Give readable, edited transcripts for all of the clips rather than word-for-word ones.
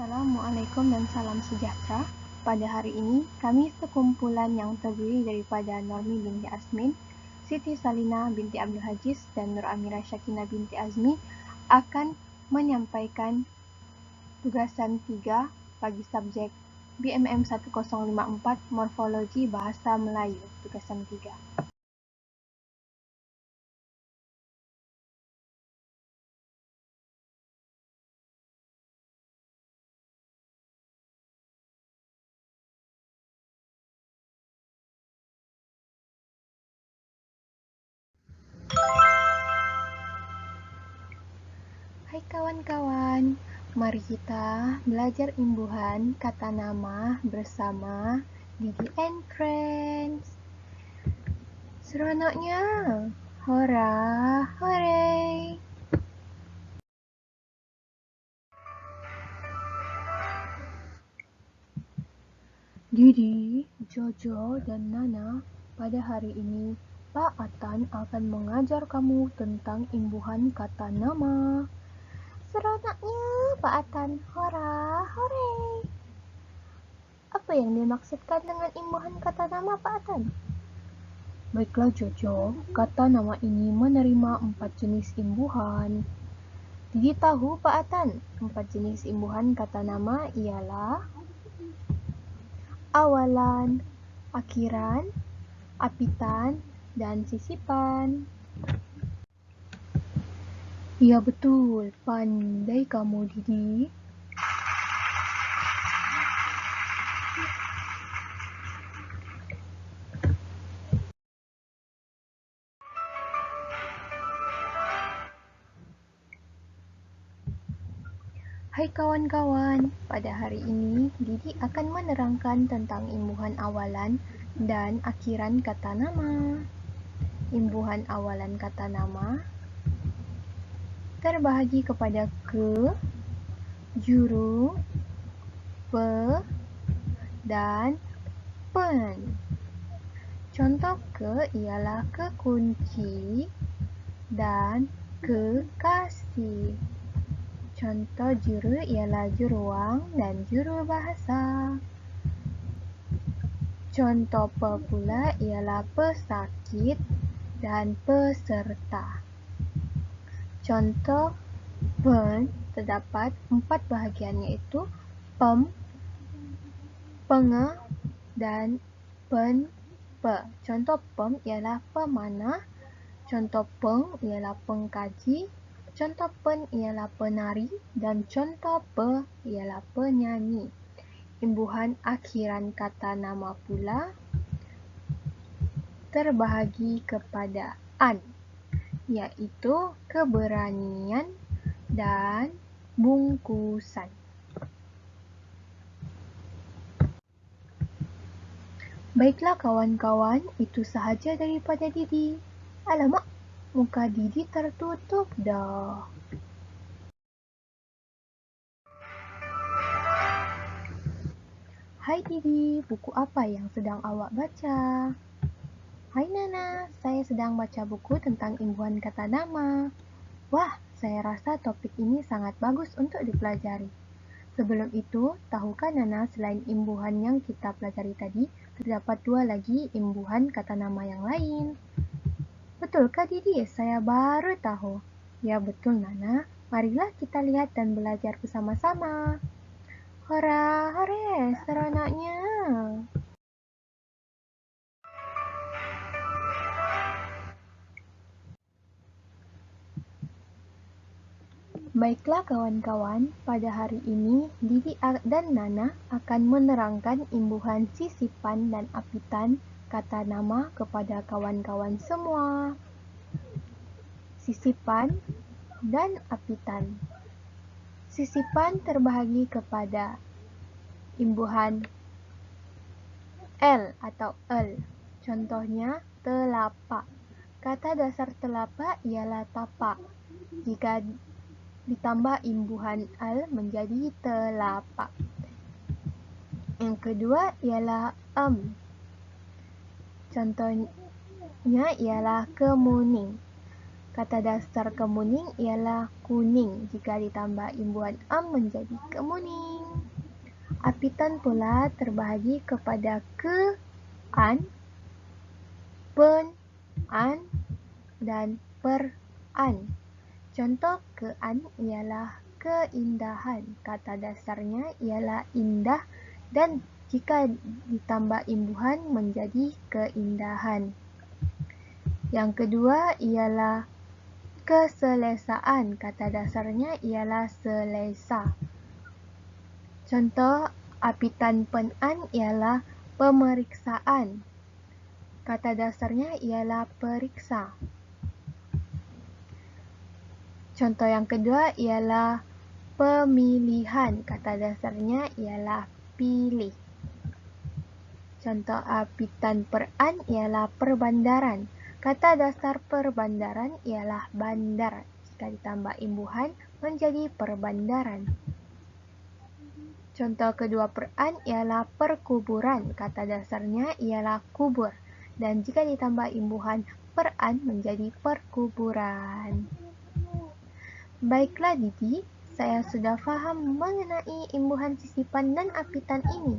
Assalamualaikum dan salam sejahtera. Pada hari ini, kami sekumpulan yang terdiri daripada Normi binti Asmin, Siti Salina binti Abdul Hajiz, dan Nur Amira Syakina binti Azmi akan menyampaikan tugasan 3 bagi subjek BMM 1054 Morfologi Bahasa Melayu. Tugasan 3. Hai kawan-kawan, mari kita belajar imbuhan kata nama bersama Didi and Friends. Seronoknya, hora, hore! Didi, Jojo, dan Nana, pada hari ini Pak Atan akan mengajar kamu tentang imbuhan kata nama. Seronoknya, Pak Atan, hora, hore! Apa yang dimaksudkan dengan imbuhan kata nama, Pak Atan? Baiklah Jojo, kata nama ini menerima 4 jenis imbuhan. Didi tahu Pak Atan, 4 jenis imbuhan kata nama ialah awalan, akhiran, apitan, dan sisipan. Ya betul, pandai kamu Didi. Hai kawan-kawan, pada hari ini Didi akan menerangkan tentang imbuhan awalan dan akhiran kata nama. Imbuhan awalan kata nama terbahagi kepada ke, juru, pe, dan pen. Contoh ke ialah kekunci dan kekasih. Contoh juru ialah juruang dan juru bahasa. Contoh pe pula ialah pesakit dan peserta. Contoh pen terdapat 4 bahagian iaitu pem, penge, dan pen-pe. Contoh pem ialah pemanah, contoh peng ialah pengkaji, contoh pen ialah penari, dan contoh pe ialah penyanyi. Imbuhan akhiran kata nama pula terbahagi kepada an, iaitu keberanian dan bungkusan. Baiklah kawan-kawan, itu sahaja daripada Didi. Alamak, muka Didi tertutup dah. Hai Didi, buku apa yang sedang awak baca? Hai Nana, saya sedang baca buku tentang imbuhan kata nama. Wah, saya rasa topik ini sangat bagus untuk dipelajari. Sebelum itu, tahukah Nana selain imbuhan yang kita pelajari tadi, terdapat 2 lagi imbuhan kata nama yang lain? Betulkah Didi? Saya baru tahu. Ya betul Nana, marilah kita lihat dan belajar bersama-sama. Hora, hore, seronoknya! Baiklah kawan-kawan, pada hari ini Didi dan Nana akan menerangkan imbuhan sisipan dan apitan kata nama kepada kawan-kawan semua. Sisipan dan apitan. Sisipan terbahagi kepada imbuhan l atau el. Contohnya telapak. Kata dasar telapak ialah tapak. Jika ditambah imbuhan al menjadi telapak. Yang kedua ialah Contohnya ialah kemuning. Kata dasar kemuning ialah kuning. Jika ditambah imbuhan menjadi kemuning. Apitan pula terbahagi kepada ke-an, pen-an, dan per-an. Contoh ke-an ialah keindahan. Kata dasarnya ialah indah dan jika ditambah imbuhan menjadi keindahan. Yang kedua ialah keselesaan. Kata dasarnya ialah selesa. Contoh apitan pen-an ialah pemeriksaan. Kata dasarnya ialah periksa. Contoh yang kedua ialah pemilihan. Kata dasarnya ialah pilih. Contoh apitan per-an ialah perbandaran. Kata dasar perbandaran ialah bandar. Jika ditambah imbuhan menjadi perbandaran. Contoh kedua per-an ialah perkuburan. Kata dasarnya ialah kubur. Dan jika ditambah imbuhan per-an menjadi perkuburan. Baiklah Didi, saya sudah faham mengenai imbuhan sisipan dan apitan ini.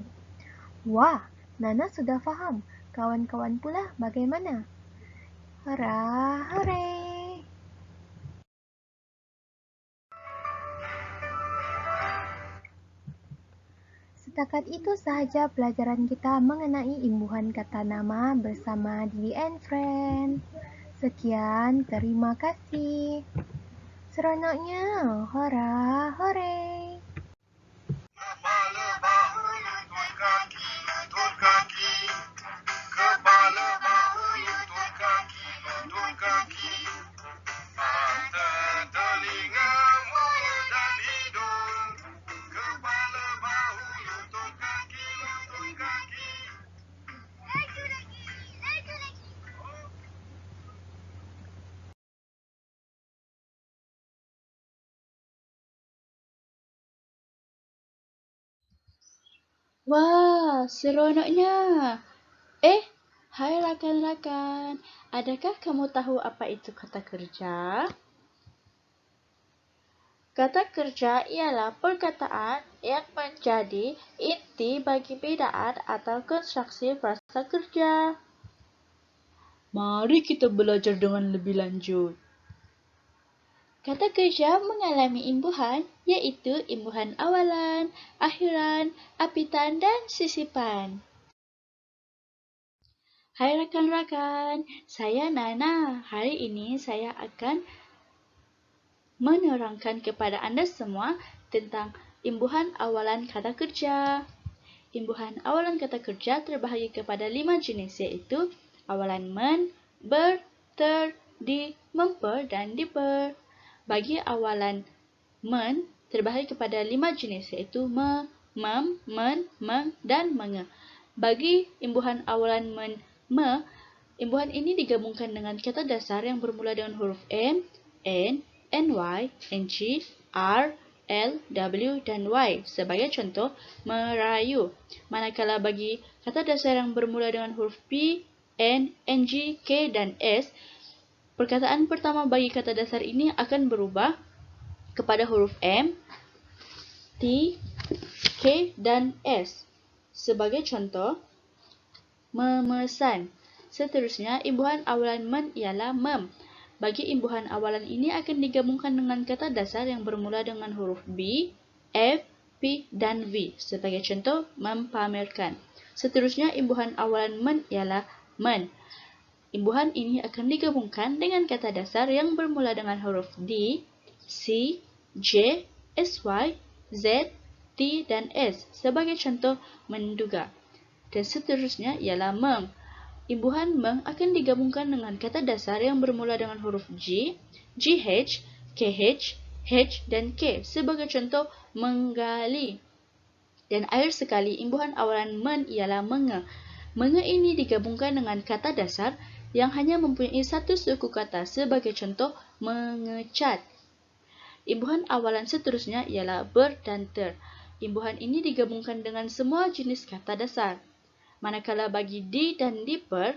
Wah, Nana sudah faham. Kawan-kawan pula bagaimana? Hurrah, hooray! Setakat itu sahaja pelajaran kita mengenai imbuhan kata nama bersama Didi and Friend. Sekian, terima kasih. Seronoknya, hurrah, hooray! Kepala, bahu, lutut, kaki, lutut, kaki. Kepala, bahu, lutut, kaki, lutut, kaki. Mata, telinga, mulut dan hidung. Kepala, bahu, lutut, kaki, lutut, kaki. Lagi, lagi, lagi, lagi. Wah, seronoknya. Hai rakan-rakan. Adakah kamu tahu apa itu kata kerja? Kata kerja ialah perkataan yang menjadi inti bagi bidaan atau konstruksi frasa kerja. Mari kita belajar dengan lebih lanjut. Kata kerja mengalami imbuhan, yaitu imbuhan awalan, akhiran, apitan, dan sisipan. Hai rakan-rakan, saya Nana. Hari ini saya akan menerangkan kepada anda semua tentang imbuhan awalan kata kerja. Imbuhan awalan kata kerja terbahagi kepada 5 jenis, yaitu awalan men, ber, ter, di, memper, dan diper. Bagi awalan men terbahagi kepada 5 jenis, yaitu me, mem, men, meng, dan menge. Bagi imbuhan awalan me, imbuhan ini digabungkan dengan kata dasar yang bermula dengan huruf M, N, NY, NG, R, L, W, dan Y. Sebagai contoh, merayu. Manakala bagi kata dasar yang bermula dengan huruf P, N, NG, K, dan S, perkataan pertama bagi kata dasar ini akan berubah kepada huruf M, T, K, dan S. Sebagai contoh, memesan. Seterusnya, imbuhan awalan men ialah mem. Bagi imbuhan awalan ini akan digabungkan dengan kata dasar yang bermula dengan huruf B, F, P, dan V. Sebagai contoh, mempamerkan. Seterusnya, imbuhan awalan men ialah men. Imbuhan ini akan digabungkan dengan kata dasar yang bermula dengan huruf D, C, J, SY, Z, T, dan S. Sebagai contoh, menduga. Dan seterusnya ialah meng. Imbuhan meng akan digabungkan dengan kata dasar yang bermula dengan huruf G, GH, KH, H, dan K. Sebagai contoh, menggali. Dan akhir sekali, imbuhan awalan men ialah menge. Menge ini digabungkan dengan kata dasar yang hanya mempunyai satu suku kata. Sebagai contoh, mengecat. Imbuhan awalan seterusnya ialah ber dan ter. Imbuhan ini digabungkan dengan semua jenis kata dasar. Manakala bagi di dan diper,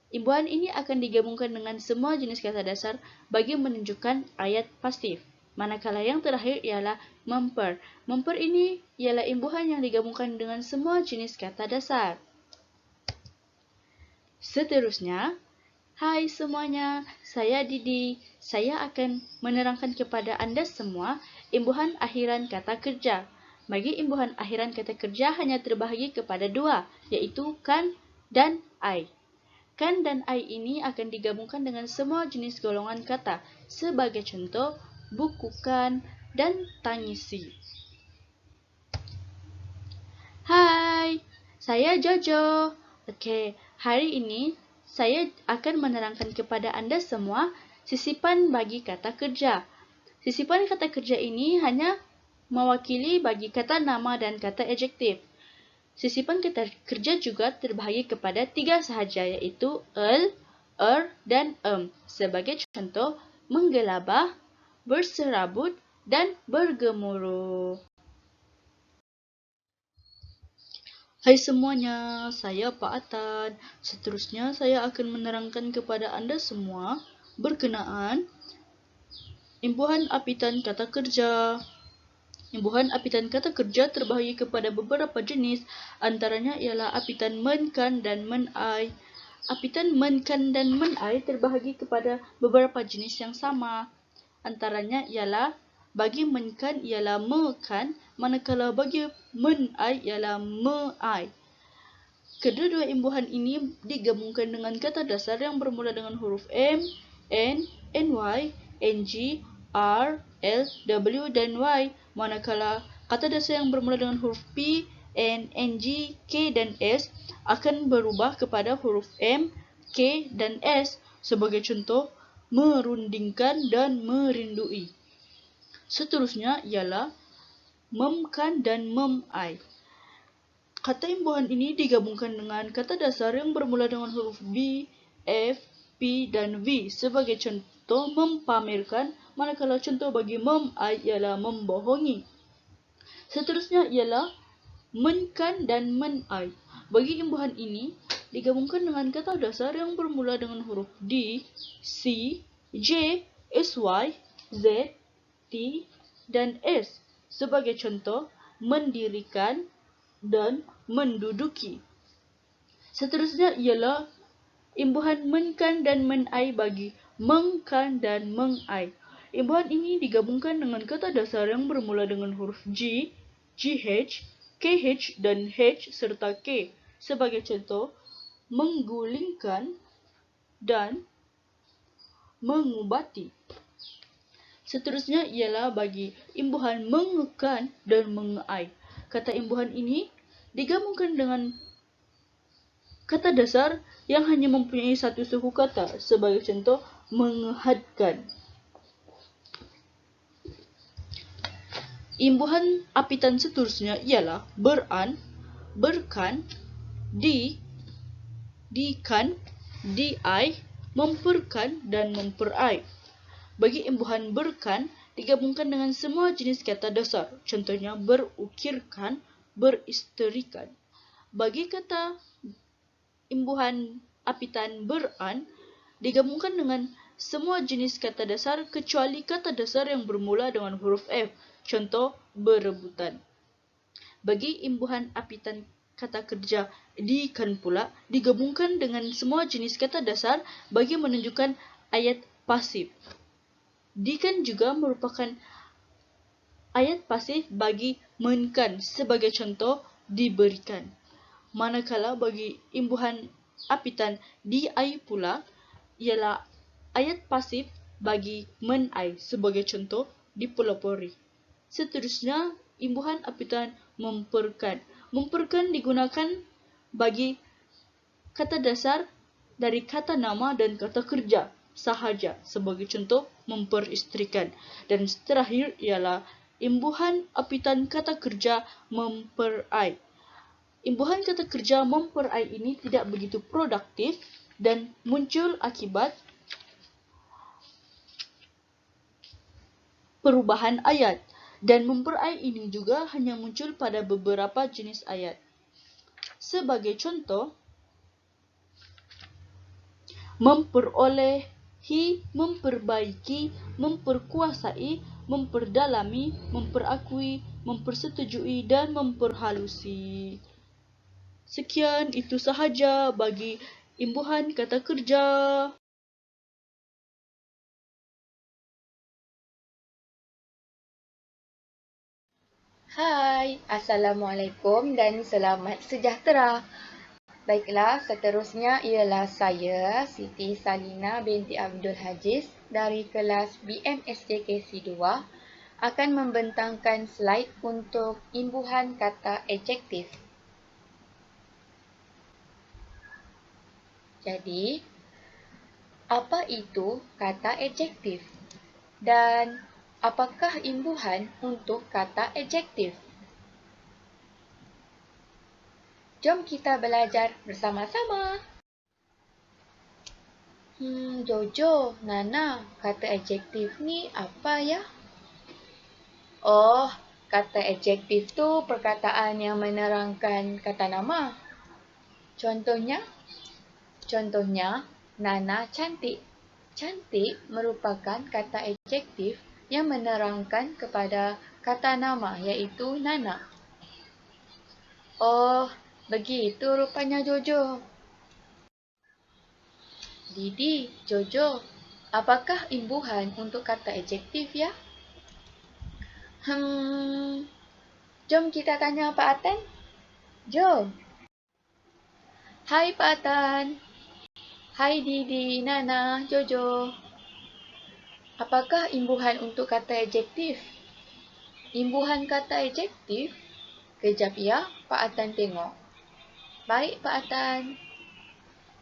imbuhan ini akan digabungkan dengan semua jenis kata dasar bagi menunjukkan ayat pasif. Manakala yang terakhir ialah memper. Memper ini ialah imbuhan yang digabungkan dengan semua jenis kata dasar. Seterusnya, hai semuanya, saya Didi. Saya akan menerangkan kepada Anda semua imbuhan akhiran kata kerja. Bagi imbuhan akhiran kata kerja hanya terbahagi kepada dua, yaitu kan dan ai. Kan dan ai ini akan digabungkan dengan semua jenis golongan kata. Sebagai contoh, bukukan dan tangisi. Hai, saya Jojo. Oke, hari ini saya akan menerangkan kepada Anda semua sisipan bagi kata kerja. Sisipan kata kerja ini hanya mewakili bagi kata nama dan kata adjektif. Sisipan kata kerja juga terbahagi kepada tiga sahaja, yaitu dan Sebagai contoh, menggelabah, berserabut, dan bergemuruh. Hai semuanya, saya Pak Atan. Seterusnya saya akan menerangkan kepada Anda semua berkenaan imbuhan apitan kata kerja. Imbuhan apitan kata kerja terbahagi kepada beberapa jenis, antaranya ialah apitan men, kan, dan men ai. Apitan men, kan, dan men ai terbahagi kepada beberapa jenis yang sama. Antaranya ialah bagi men kan ialah me kan, manakala bagi men ai ialah me ai. Kedua-dua imbuhan ini digabungkan dengan kata dasar yang bermula dengan huruf M, N, NY, NG, R, L, W, dan Y. Manakala kata dasar yang bermula dengan huruf P, N, NG, K, dan S akan berubah kepada huruf M, K, dan S. Sebagai contoh, merundingkan dan merindui. Seterusnya ialah memkan dan memai. Kata imbuhan ini digabungkan dengan kata dasar yang bermula dengan huruf B, F, P, dan V. Sebagai contoh, mempamerkan, manakala contoh bagi memai ialah membohongi. Seterusnya ialah menkan dan menai. Bagi imbuhan ini digabungkan dengan kata dasar yang bermula dengan huruf D, C, J, SY, Z, T, dan S. Sebagai contoh, mendirikan dan menduduki. Seterusnya ialah imbuhan menkan dan menai bagi mengkan dan mengai. Imbuhan ini digabungkan dengan kata dasar yang bermula dengan huruf G, GH, KH, dan H serta K. Sebagai contoh, menggulingkan dan mengubati. Seterusnya ialah bagi imbuhan mengekan dan mengai. Kata imbuhan ini digabungkan dengan kata dasar yang hanya mempunyai satu suku kata. Sebagai contoh, mengehadkan. Imbuhan apitan seterusnya ialah beran, berkan, dikan, diai, memperkan, dan memperai. Bagi imbuhan berkan digabungkan dengan semua jenis kata dasar, contohnya berukirkan, beristerikan. Bagi kata imbuhan apitan beran digabungkan dengan semua jenis kata dasar kecuali kata dasar yang bermula dengan huruf F, contoh berebutan. Bagi imbuhan apitan kata kerja dikan pula digabungkan dengan semua jenis kata dasar bagi menunjukkan ayat pasif. Dikan juga merupakan ayat pasif bagi menkan, sebagai contoh diberikan. Manakala bagi imbuhan apitan diai pula ialah ayat pasif bagi menai, sebagai contoh dipelopori. Seterusnya imbuhan apitan memperkan. Memperkan digunakan bagi kata dasar dari kata nama dan kata kerja sahaja, sebagai contoh memperistrikan. Dan terakhir ialah imbuhan apitan kata kerja memperai. Imbuhan kata kerja memperai ini tidak begitu produktif dan muncul akibat perubahan ayat. Dan memperai ini juga hanya muncul pada beberapa jenis ayat. Sebagai contoh, memperoleh, memperbaiki, memperkuasai, memperdalami, memperakui, mempersetujui, dan memperhalusi. Sekian, itu sahaja bagi imbuhan kata kerja. Hai, Assalamualaikum dan selamat sejahtera. Baiklah, seterusnya ialah saya, Siti Salina binti Abdul Hajiz dari kelas BMSJKC 2 akan membentangkan slide untuk imbuhan kata adjektif. Jadi, apa itu kata adjektif? Dan apakah imbuhan untuk kata adjektif? Jom kita belajar bersama-sama. Jojo, Nana, kata adjektif ni apa ya? Oh, kata adjektif tu perkataan yang menerangkan kata nama. Contohnya, Nana cantik. Cantik merupakan kata adjektif yang menerangkan kepada kata nama iaitu Nana. Oh, begitu rupanya Jojo. Didi, Jojo, apakah imbuhan untuk kata adjektif ya? Jom kita tanya Pak Atan. Jom. Hai Pak Atan. Hai Didi, Nana, Jojo. Apakah imbuhan untuk kata adjektif? Imbuhan kata adjektif? Kejap ya, Pak Atan tengok. Baik Pak Atan.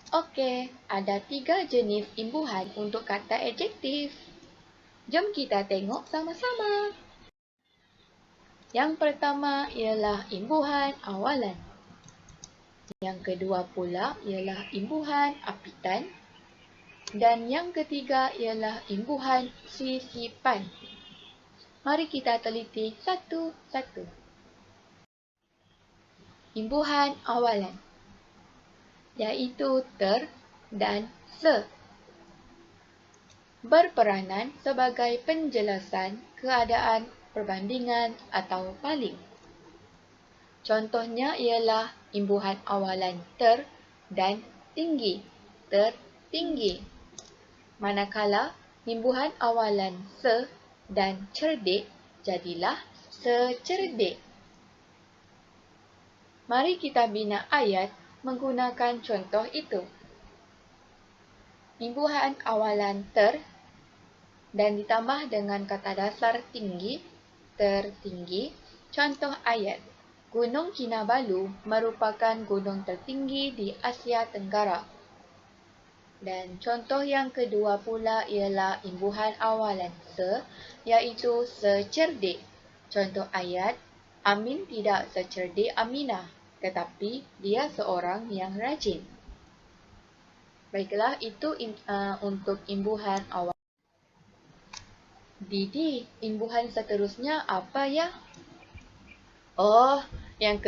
Okey, ada 3 jenis imbuhan untuk kata adjektif. Jom kita tengok sama-sama. Yang pertama ialah imbuhan awalan. Yang kedua pula ialah imbuhan apitan. Dan yang ketiga ialah imbuhan sisipan. Mari kita teliti satu-satu. Imbuhan awalan, iaitu ter dan se. Berperanan sebagai penjelasan keadaan, perbandingan atau paling. Contohnya ialah imbuhan awalan ter dan tinggi. Ter, tinggi. Manakala imbuhan awalan se dan cerdik jadilah secerdik. Mari kita bina ayat menggunakan contoh itu. Imbuhan awalan ter dan ditambah dengan kata dasar tinggi, tertinggi. Contoh ayat. Gunung Kinabalu merupakan gunung tertinggi di Asia Tenggara. Dan contoh yang kedua pula ialah imbuhan awalan se, iaitu secerdik. Contoh ayat, Amin tidak secerdik Aminah, tetapi dia seorang yang rajin. Baiklah, itu untuk imbuhan awal. Didi, imbuhan seterusnya apa ya? Oh, yang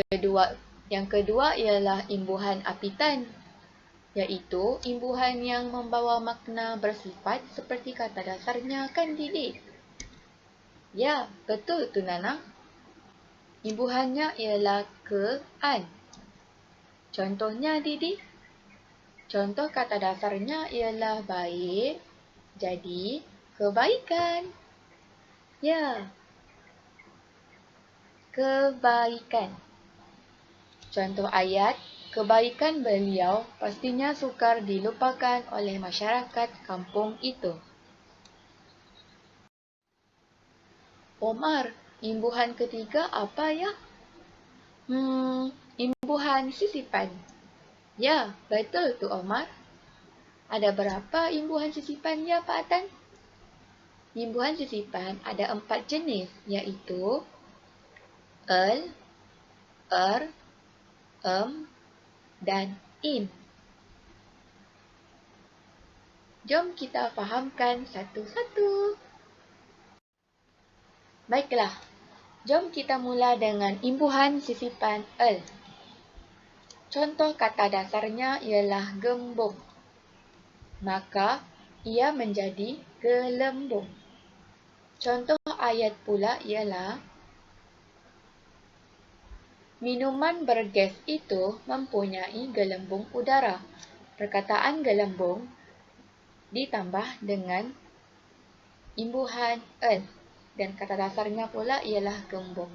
kedua ialah imbuhan apitan, iaitu imbuhan yang membawa makna bersifat seperti kata dasarnya, kan Didi? Ya, betul tu Nana. Imbuhannya ialah ke-an. Contohnya Didi? Contoh kata dasarnya ialah baik, jadi kebaikan. Ya, kebaikan. Contoh ayat, kebaikan beliau pastinya sukar dilupakan oleh masyarakat kampung itu. Omar, imbuhan ketiga apa ya? Imbuhan sisipan. Ya, betul tu Omar. Ada berapa imbuhan sisipan ya Pak Atan? Imbuhan sisipan ada 4 jenis, iaitu el, dan in. Jom kita fahamkan satu-satu. Baiklah, jom kita mula dengan imbuhan sisipan el. Contoh kata dasarnya ialah gembung. Maka, ia menjadi gelembung. Contoh ayat pula ialah minuman bergas itu mempunyai gelembung udara. Perkataan gelembung ditambah dengan imbuhan en dan kata dasarnya pula ialah gembung.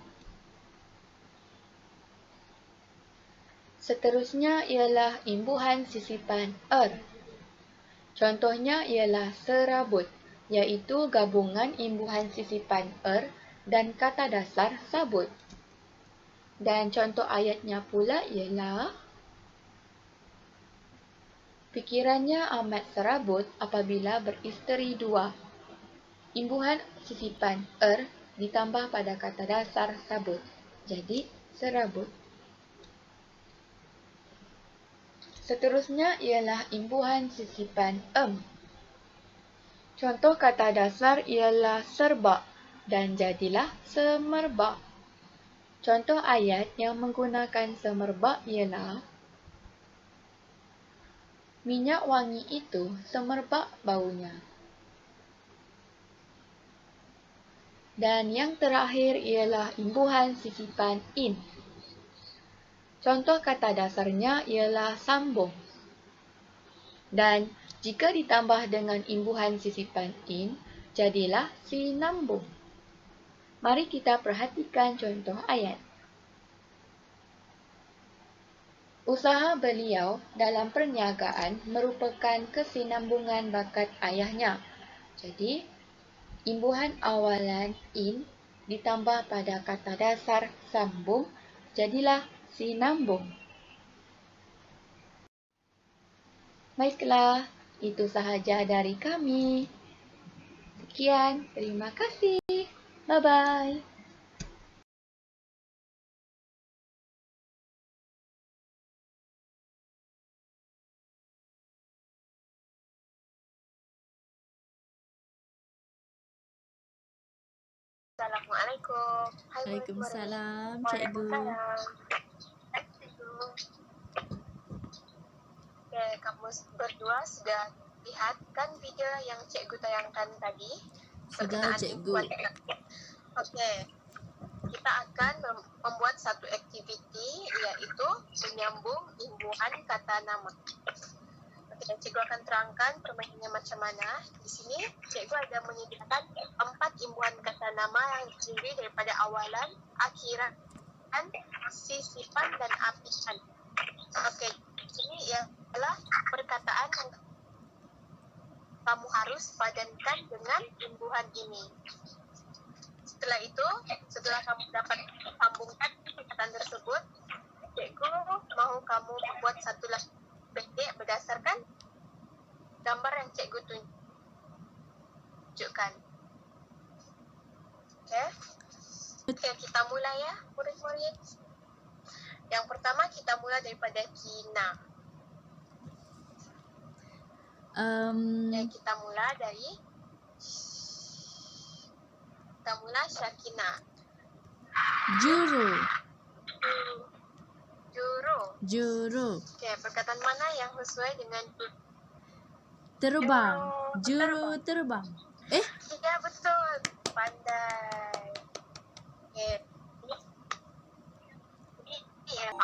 Seterusnya ialah imbuhan sisipan Contohnya ialah serabut, iaitu gabungan imbuhan sisipan dan kata dasar sabut. Dan contoh ayatnya pula ialah pikirannya amat serabut apabila beristeri dua. Imbuhan sisipan ditambah pada kata dasar sabut. Jadi serabut. Seterusnya ialah imbuhan sisipan Contoh kata dasar ialah serbak dan jadilah semerbak. Contoh ayat yang menggunakan semerbak ialah minyak wangi itu semerbak baunya. Dan yang terakhir ialah imbuhan sisipan in. Contoh kata dasarnya ialah sambung. Dan jika ditambah dengan imbuhan sisipan in, jadilah sinambung. Mari kita perhatikan contoh ayat. Usaha beliau dalam perniagaan merupakan kesinambungan bakat ayahnya. Jadi, imbuhan awalan in ditambah pada kata dasar sambung, jadilah sinambung. Baiklah, itu sahaja dari kami. Sekian, terima kasih. Bye-bye. Assalamualaikum. Waalaikumsalam, Cikgu. Waalaikumsalam. Hai, Cikgu. Okay, kamu berdua sudah lihat kan video yang Cikgu tayangkan tadi? Sudah, Cikgu. Okey. Kita akan membuat satu aktiviti iaitu menyambung imbuhan kata nama. Okey, Cikgu akan terangkan permainannya macam mana. Di sini Cikgu ada menyediakan 4 imbuhan kata nama yang terdiri daripada awalan, akhiran, sisipan dan apian. Okey, di sini ialah perkataan yang kamu harus padankan dengan imbuhan ini. Setelah itu, setelah kamu dapat sambungkan perkataan tersebut, Cikgu mahu kamu membuat satu lagu pendek berdasarkan gambar yang Cikgu tunjukkan. Okey, kita mulai ya, murid-murid. Yang pertama kita mulai daripada Kina. Kita mula Syakina. Juru. Juru. Okey, perkataan mana yang sesuai dengan Terbang. Juru terbang. Ya, betul. Pandai. Okey. Ini ya.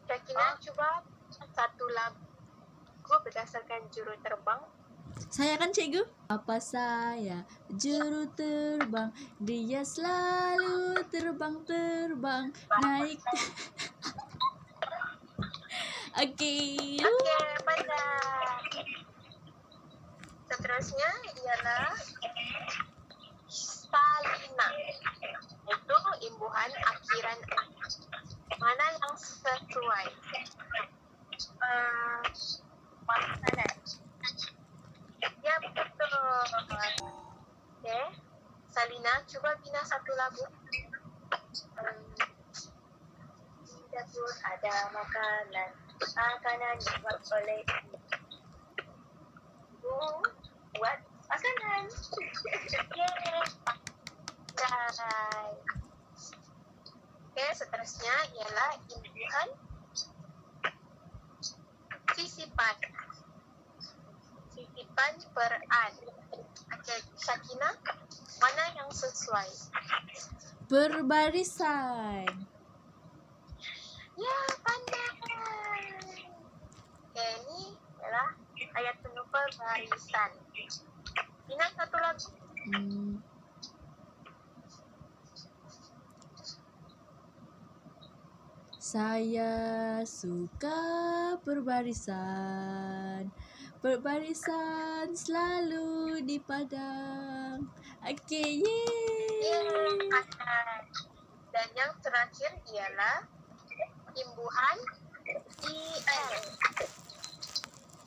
Syakina, cuba satu lagu berdasarkan juru terbang. Saya kan, Cikgu? Apa saya juru terbang, dia selalu terbang naik. Okey. Okey, pandai. Seterusnya ialah Salina. Itu imbuhan akhiran. Mana yang sesuai? Mana? Ya, betul. Okey. Salina, cuba bina satu lagu. Di dapur ada makanan dibuat oleh ibu buat makanan. Yeay. Okey, seterusnya ialah imbuhan sisipan. Sisipan peran. Okey, Syakina, Mana yang sesuai? Berbarisan. Ya, pandai. Oke, ini adalah ayat penuh berbarisan. Ingat satu lagu? Saya suka berbarisan. Berbarisan selalu di padang. Okay, yeay. Dan yang terakhir ialah imbuhan IN.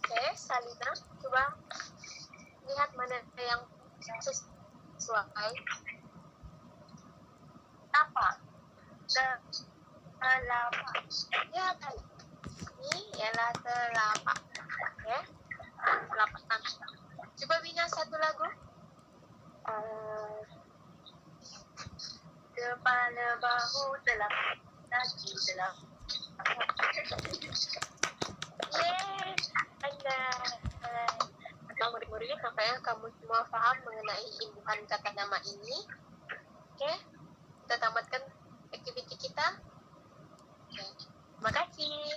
Oke, Salina, coba lihat mana yang sesuai. Apa? Telapak. Ya, kan. Ini ialah telapak. Oke, telapak tangan. Coba bina satu lagu. Kepala, bahu, telapak, kaki, telapak. Yeay, murid-murid, nampaknya kamu semua faham mengenai imbuhan kata nama ini. Oke, kita tamatkan aktiviti kita. Oke, terima kasih.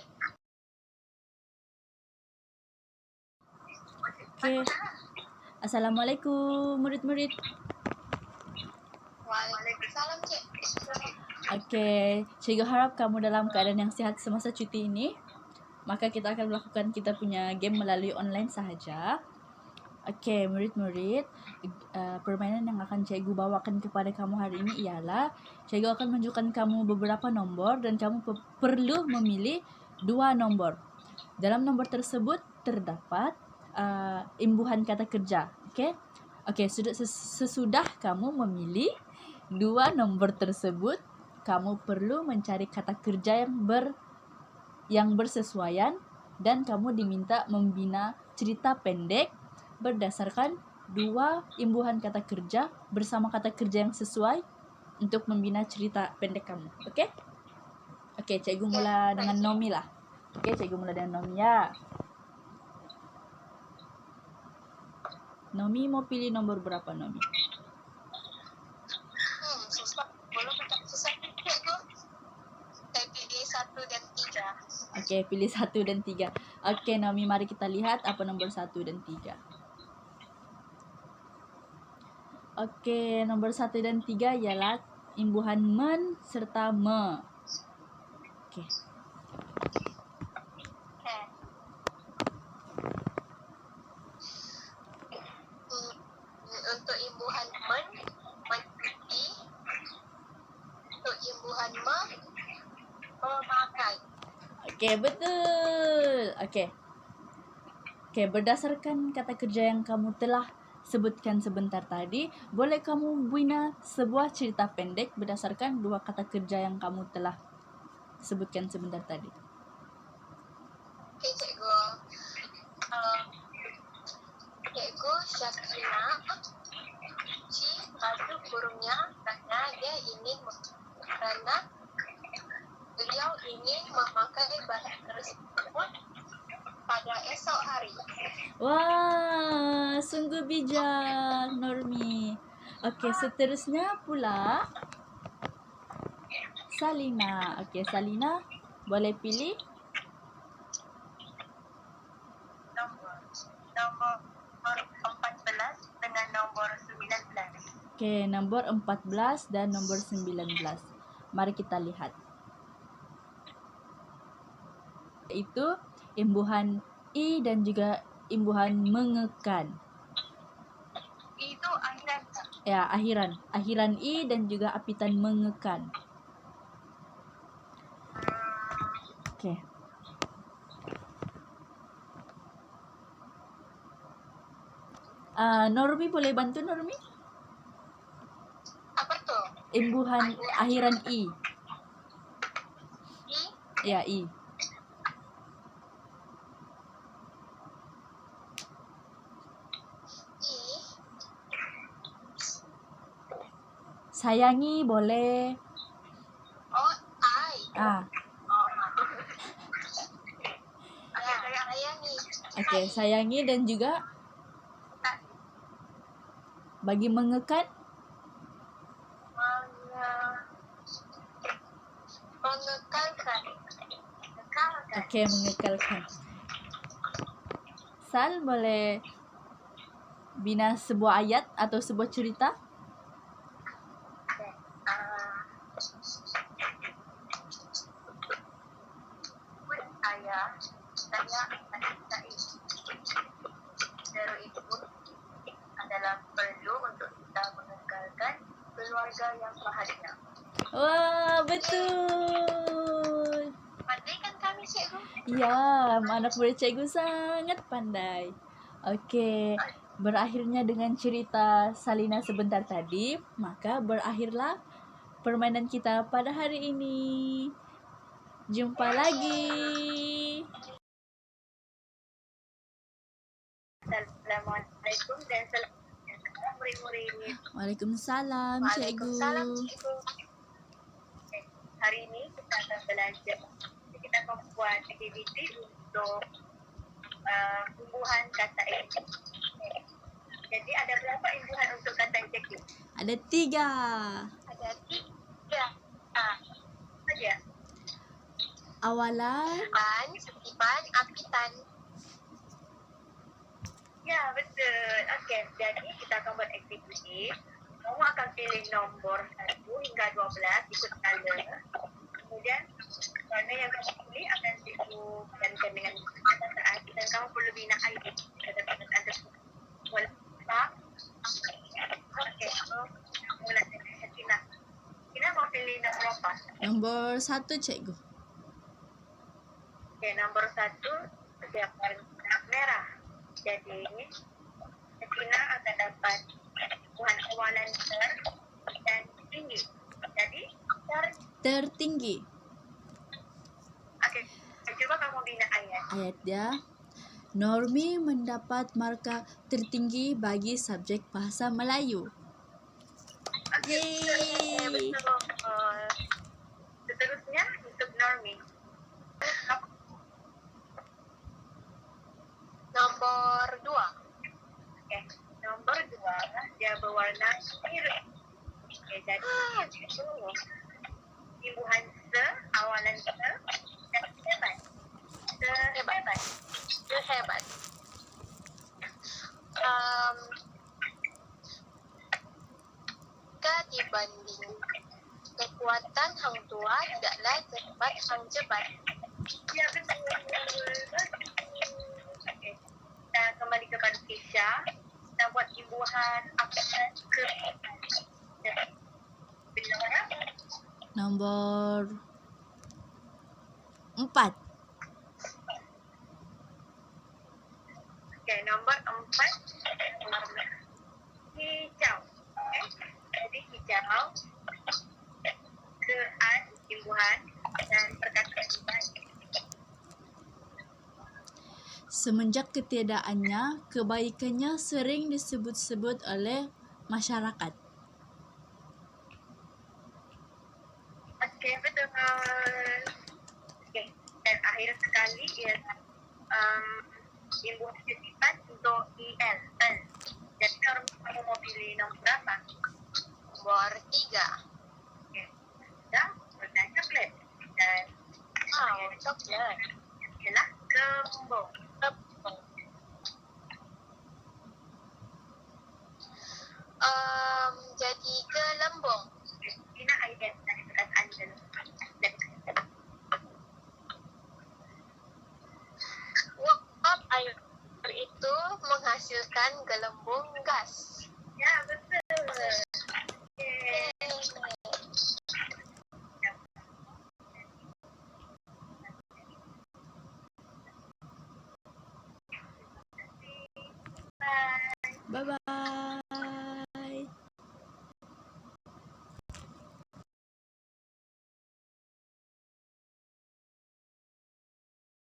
Oke. Assalamualaikum murid-murid. Waalaikumsalam, Cik. Oke, cikgu harap kamu dalam keadaan yang sehat semasa cuti ini. Maka kita akan melakukan kita punya game melalui online sahaja. Oke, murid-murid, permainan yang akan cikgu bawakan kepada kamu hari ini ialah cikgu akan menunjukkan kamu beberapa nombor dan kamu perlu memilih 2 nombor. Dalam nombor tersebut terdapat imbuhan kata kerja. Okey, sesudah kamu memilih 2 nombor tersebut, kamu perlu mencari kata kerja yang bersesuaian dan kamu diminta membina cerita pendek berdasarkan 2 imbuhan kata kerja bersama kata kerja yang sesuai untuk membina cerita pendek kamu. Okey? Okey, cikgu mula dengan Nomi lah. Okey, cikgu mula dengan Nomi ya. Nomi mau pilih nomor berapa, Nomi? Susah. Belum susah, Cikgu. Saya pilih 1 dan 3. Okey, pilih 1 dan 3. Okey, Nomi, mari kita lihat apa nombor 1 dan 3. Okey, nombor 1 dan 3 ialah imbuhan men serta me. Okey. Untuk imbuhan mencuci. Untuk imbuhan memakai. Okey, betul. Okey. Okey, berdasarkan kata kerja yang kamu telah sebutkan sebentar tadi, boleh kamu bina sebuah cerita pendek berdasarkan 2 kata kerja yang kamu telah sebutkan sebentar tadi. Okey, Cikgu. Cikgu Syakina cuci baju burungnya kerana beliau ingin memakai baju tersebut pada esok hari. Wah, sungguh bijak, Normi. Okey, seterusnya pula Salina. Okey, Salina boleh pilih Nombor 14 dengan nombor 19. okey, nombor 14 dan nombor 19. Mari kita lihat. Itu imbuhan i dan juga imbuhan mengekan. Itu akhiran. Ya, akhiran. Akhiran i dan juga apitan mengekan. Okey. Normi boleh bantu, Normi? Apa tu? Imbuhan akhiran i. I. Ya, i. Sayangi boleh. Oh, I. Sayangi. Okey, sayangi dan juga bagi mengekan Mengekalkan. Mengekalkan. Oke, mengekalkan. Sal, boleh bina sebuah ayat atau sebuah cerita? Ayah saya adik Said. Seru itu adalah perlu untuk kita mengekalkan keluarga yang bahagia. Wah, betul. Pandai kan kami, cikgu? Ya, anak murid cikgu sangat pandai. Oke, berakhirnya dengan cerita Salina sebentar tadi, maka berakhirlah permainan kita pada hari ini. Jumpa lagi. Assalamualaikum dan salam murid-murid. Waalaikumsalam, Waalaikumsalam, cikgu. cikgu. Hari ini kita akan belajar. Kita akan buat aktiviti untuk imbuhan kata ejek. Jadi ada berapa imbuhan untuk kata ejek? Ada 3. Ada 3. Saja. Awalan, Ban, setipan, apitan. Ya, betul. Okey, jadi kita akan buat aktiviti. Kamu akan pilih nombor 1 hingga 12 ikut skala. Kemudian, warna yang kamu pilih akan cikgu gantikan dengan perkataan dan kamu perlu bina ID pada perkataan tersebut. Boleh tak? Okey, mula dengan Tina. Tina mau pilih nombor apa? nombor 1, cikgu. Okey, nombor 1 dia warna merah. Jadi, Tina akan dapat imbuhan awalan ter dan tinggi. Jadi, ter. Tertinggi. Okey, cuba kamu bina ayat. Ayatnya, Normi mendapat markah tertinggi bagi subjek bahasa Melayu. Yeay. Betul. Seterusnya untuk Normi. Nombor 2. Okey, nombor 2 dia berwarna biru. Okey, jadi imbuhan se, awalan se dan hebat. Sehebat. Sehebat. Jika dibanding kekuatan hang tua tidaklah sehebat hang jebat. Ya, betul. Okey. Kita kembali kepada Kisha. Kita buat imbuhan apitan ke bila berapa? Nombor 4. Okey, nombor 4 warna hijau. Okey. Jadi hijau kean imbuhan dan perkataan kita. Semenjak ketiadaannya, kebaikannya sering disebut-sebut oleh masyarakat. Okey, betul. Okey, dan akhir sekali ialah imbuhan sifat untuk EL. Jadi kamu mau pilih nombor berapa? Nombor 3. Okey. Dah, warna coklat. Dan coklat. Ialah kembung. Jadi gelembung. Bina ayat dari perkataan gelembung. Uap air itu menghasilkan gelembung gas. Ya, betul. Bye. Bye-bye.